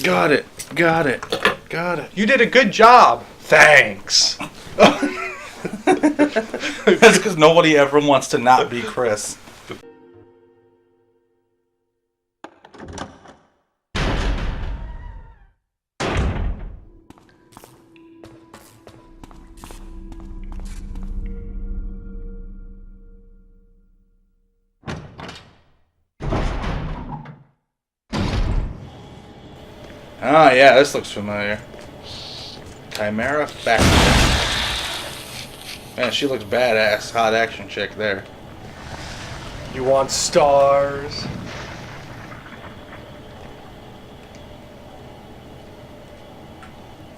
Got it. Got it. Got it. You did a good job. Thanks. That's because nobody ever wants to not be Chris. Oh yeah, this looks familiar. Chimera factory. Man, she looks badass. Hot action chick there. You want stars?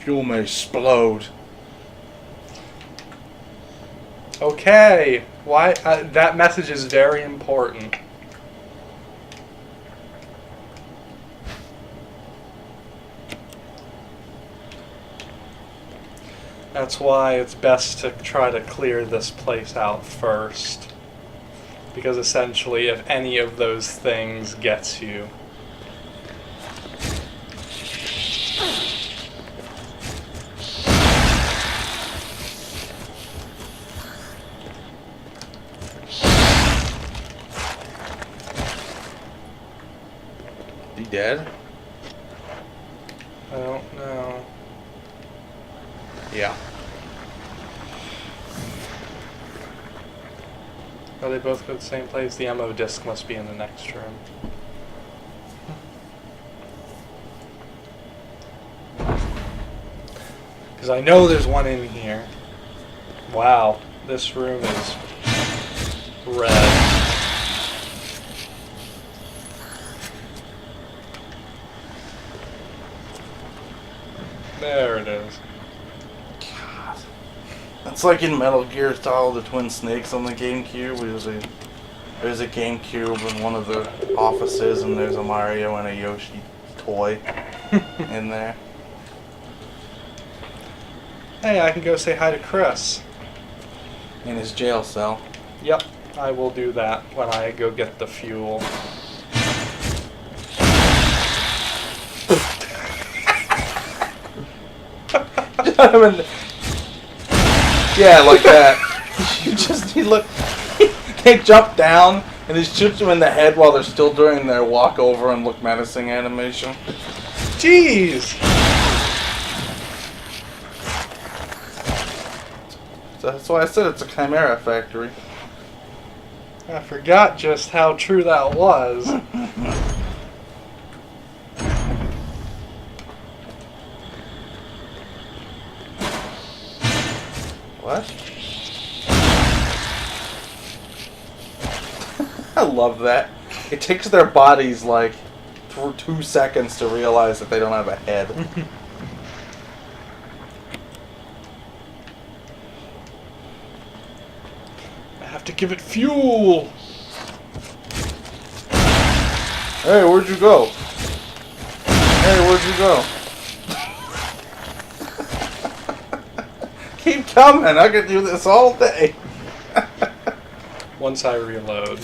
Fuel may explode. Okay. Why? That message is very important. That's why it's best to try to clear this place out first. Because essentially, if any of those things gets you... He dead? I don't know. Yeah. Are they both go to the same place? The ammo disc must be in the next room. Because I know there's one in here. Wow, this room is red. There it is. It's like in Metal Gear Solid, the Twin Snakes on the GameCube. There's a GameCube in one of the offices, and there's a Mario and a Yoshi toy in there. Hey, I can go say hi to Chris. In his jail cell. Yep, I will do that when I go get the fuel. Yeah, like that. They jump down and he shoots them in the head while they're still doing their walk over and look menacing animation. Jeez! So that's why I said it's a Chimera factory. I forgot just how true that was. What? I love that. It takes their bodies like 2 seconds to realize that they don't have a head. I have to give it fuel! Hey, where'd you go? Hey, where'd you go? Keep coming, I could do this all day. Once I reload.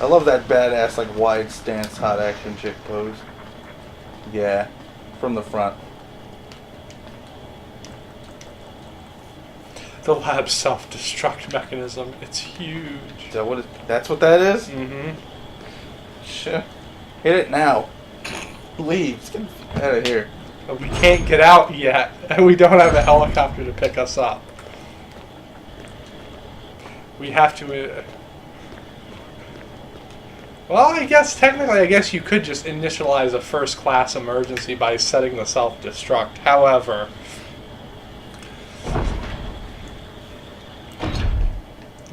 I love that badass, like, wide stance, hot action chick pose. Yeah, from the front. The lab self-destruct mechanism, it's huge. Is that what that's what that is? Mm-hmm. Sure. Hit it now. Leave. Let's get out of here. But we can't get out yet, and we don't have a helicopter to pick us up. We have to... well, I guess, technically, you could just initialize a first-class emergency by setting the self-destruct. However...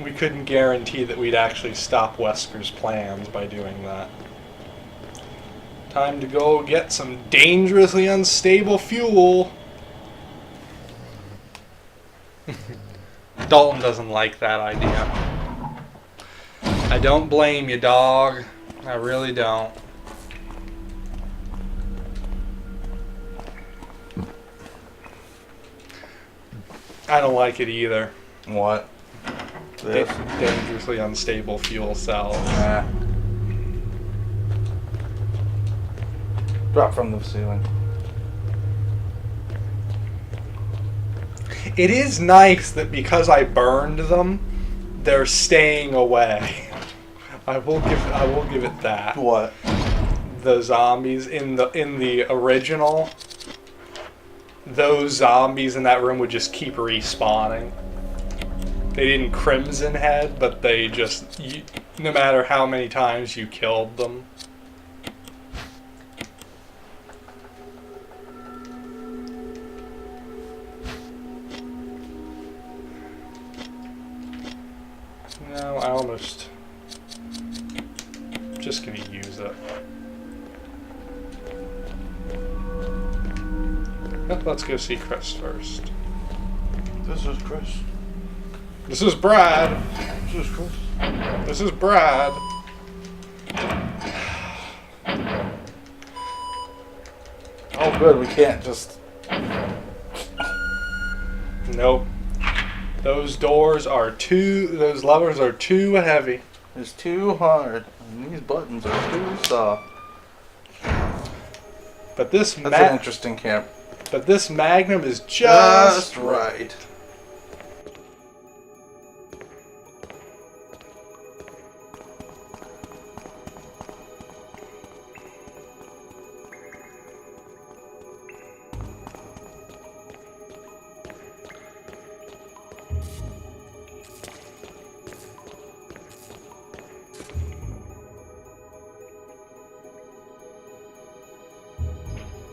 we couldn't guarantee that we'd actually stop Wesker's plans by doing that. Time to go get some dangerously unstable fuel. Dalton doesn't like that idea. I don't blame you, dog. I really don't. I don't like it either. What? This? Dangerously unstable fuel cells. Nah. Drop from the ceiling. It is nice that because I burned them, they're staying away. I will give it that. What? The zombies in the original, those zombies in that room would just keep respawning. They didn't crimson head, but they just, no matter how many times you killed them. No, I almost just gonna use it. Let's go see Chris first. This is Chris. This is Brad. This is Chris. This is Brad. Oh, good. We can't just. Nope. Those doors are those levers are too heavy. It's too hard. And these buttons are too soft. But this That's an interesting camp. But this Magnum is just right.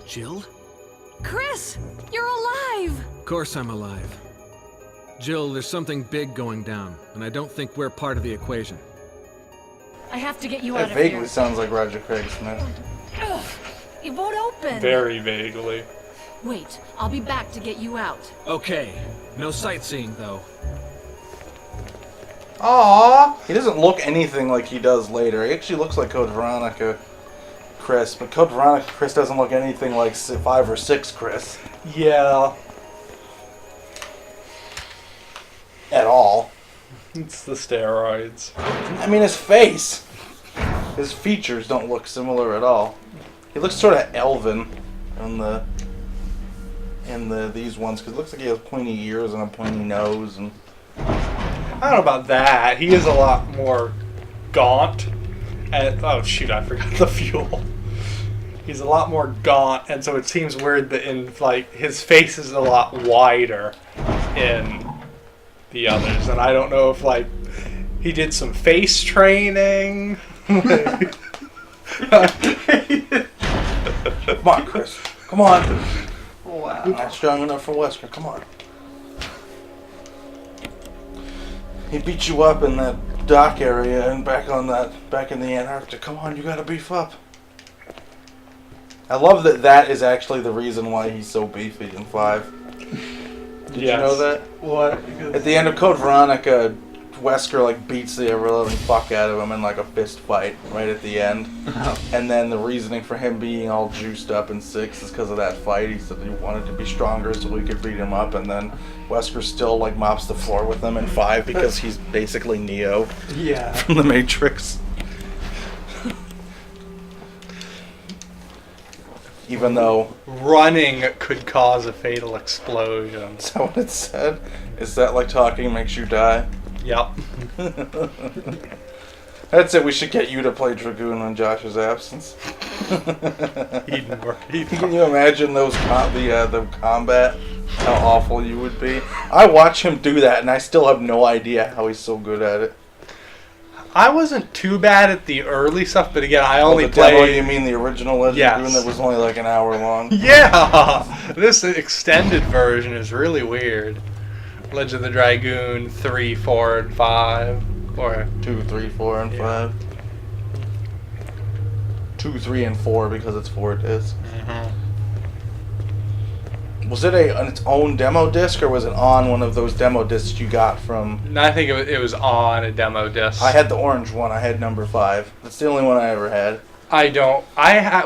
Jill? Chris, you're alive! Of course I'm alive. Jill, there's something big going down, and I don't think we're part of the equation. I have to get you That out of vaguely here. sounds like Roger Craig Smith. Ugh, it won't open. very vaguely. Wait, I'll be back to get you out. Okay, no sightseeing though. Aww. He doesn't look anything like he does later. He actually looks like Code Veronica Chris, but Code Veronica Chris doesn't look anything like 5 or 6 Chris. Yeah. At all. It's the steroids. I mean, his face. His features don't look similar at all. He looks sort of elven in these ones, because it looks like he has pointy ears and a pointy nose. And I don't know about that. He is a lot more gaunt. And, oh shoot, I forgot the fuel. He's a lot more gaunt, and so it seems weird that his face is a lot wider in the others. And I don't know if he did some face training. come on, Chris. Come on. Wow. You're not strong enough for Wesker. Come on. He beat you up in that dock area and back in the Antarctic. Come on, you gotta beef up. I love that is actually the reason why he's so beefy in 5. Did you know that? What? At the end of Code Veronica, Wesker beats the ever-loving fuck out of him in a fist fight right at the end. And then the reasoning for him being all juiced up in 6 is because of that fight. He said he wanted to be stronger so he could beat him up, and then Wesker still mops the floor with him in 5 because he's basically Neo from the Matrix. Even though running could cause a fatal explosion. is that what it said? Is that talking makes you die? Yep. That's it. We should get you to play Dragoon in Josh's absence. Can you imagine the combat? How awful you would be. I watch him do that, and I still have no idea how he's so good at it. I wasn't too bad at the early stuff, but again, I only the demo, played. you mean the original Legend of Dragoon that was only an hour long? Yeah, this extended version is really weird. Legend of the Dragoon 3, 4, and 5, or 2, 3, 4, and 5. 2, 3, and 4 because it's 4 discs. Mm-hmm. Was it on its own demo disc, or was it on one of those demo discs you got from... I think it was on a demo disc. I had the orange one. I had number 5. That's the only one I ever had.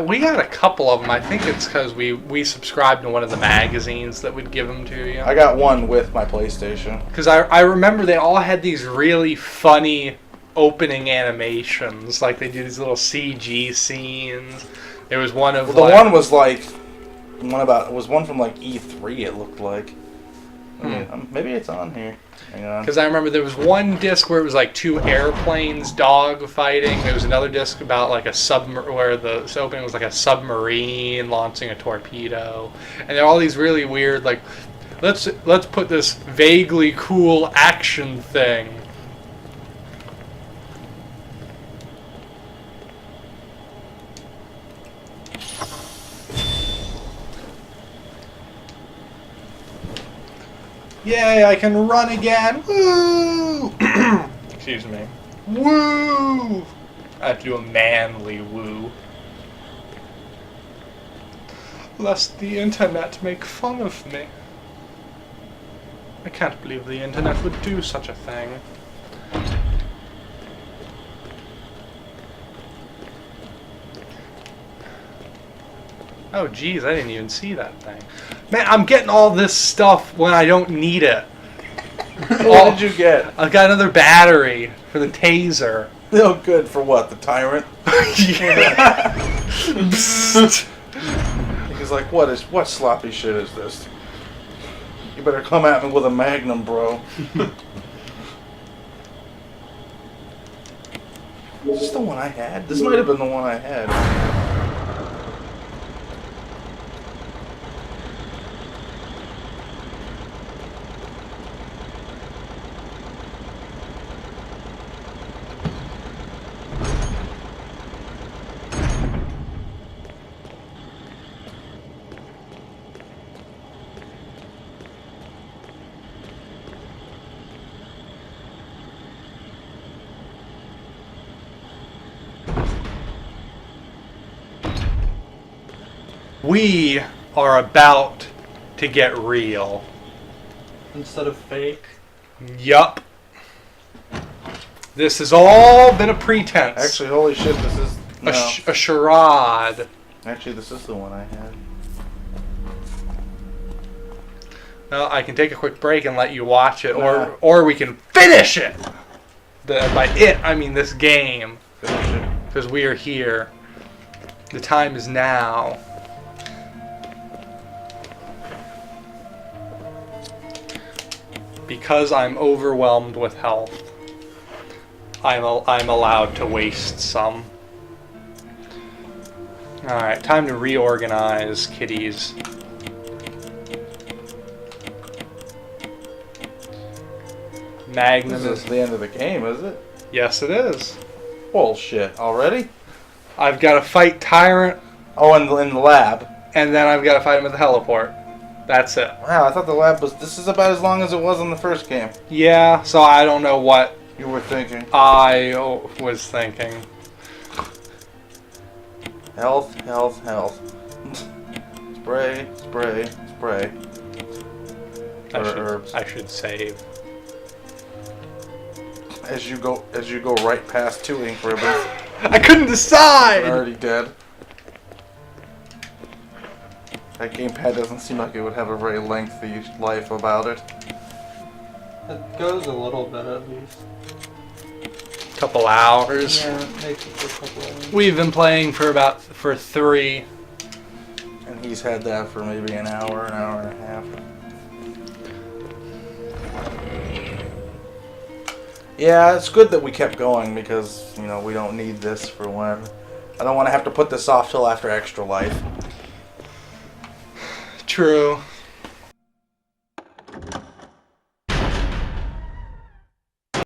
We had a couple of them. I think it's because we subscribed to one of the magazines that would give them to you. I got one with my PlayStation. Because I remember they all had these really funny opening animations. They do these little CG scenes. There was one of Well, the one was like it was one from like E3. It looked like. I mean, maybe it's on here. Hang on. Because I remember there was one disc where it was like 2 airplanes dog fighting. There was another disc about like where the opening was like a submarine launching a torpedo, and there are all these really weird like, let's put this vaguely cool action thing. Yay, I can run again! Woo! Excuse me. Woo! I have to do a manly woo. Lest the internet make fun of me. I can't believe the internet would do such a thing. Oh geez, I didn't even see that thing. Man, I'm getting all this stuff when I don't need it. What did you get? I've got another battery for the taser. Oh, good. For what? The Tyrant? Yeah. He's like, what sloppy shit is this? You better come at me with a Magnum, bro. Is this the one I had? This might have been the one I had. We are about to get real. Instead of fake. Yup. This has all been a pretense. Actually, holy shit, this is... No. A charade. Actually, this is the one I had. Well, I can take a quick break and let you watch it, Nah. or we can finish it. By it, I mean this game. Finish it. Because we are here. The time is now. Because I'm overwhelmed with health, I'm allowed to waste some. Alright, time to reorganize, kiddies. Magnum This is the end of the game, is it? Yes, it is. Bullshit. Already? I've got to fight Tyrant, Oh, in the lab. and then I've got to fight him at the heliport. That's it. Wow, I thought the lab was... This is about as long as it was in the first game. Yeah, so I don't know what You were thinking. I was thinking. Health, health, health. Spray, spray, spray. Herbs. I should save. As you go right past 2 ink ribbons. I couldn't decide! Already dead. That gamepad doesn't seem like it would have a very lengthy life about it. It goes a little bit at least. Couple hours. Yeah, it takes a couple of minutes. We've been playing for 3. And he's had that for maybe an hour and a half. Yeah, it's good that we kept going because, you know, we don't need this for when. I don't want to have to put this off till after Extra Life. True.